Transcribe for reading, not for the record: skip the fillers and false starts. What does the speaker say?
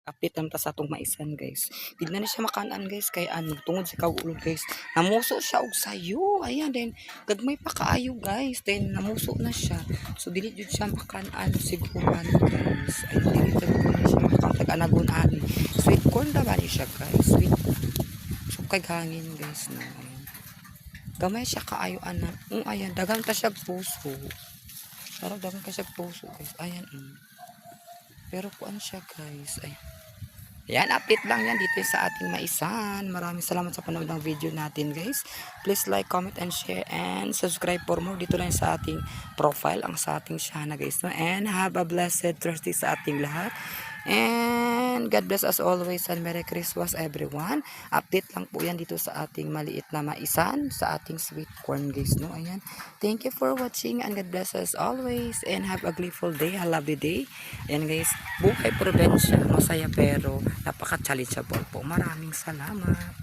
Update naman ta sa atong maisan guys. Di na siya makaan guys kay ano tungod sa kaulog guys. Namuso siya og sayo. Ayan then gagmay pa kaayo guys. Then namuso na siya. So dili jud siya makaan siguran guys. Ay dili jud na siya makaan tag-anagon ani. Sweet corn da ba ni siya guys? Sweet. So kay hangin guys na. Ayan. Gamay siya kaayo ana. Ayan dagan ta siya puso. Pero dagan ka siya puso guys. Ayan. Pero kuan siya guys. Ay. Yan, update lang yan dito sa ating maisan. Maraming salamat sa panood ng video natin guys. Please like, comment, and share, and subscribe for more. Dito lang sa ating profile, ang sa ating channel guys. No? And have a blessed Thursday sa ating lahat. And God bless us always and Merry Christmas everyone. Update lang po yan dito sa ating maliit na maisan, sa ating sweet corn guys. No? Ayan. Thank you for watching and God bless us always. And have a grateful day, a lovely day. Ayan guys, buhay probinsya, masaya pero napaka-challengeable po. Maraming salamat.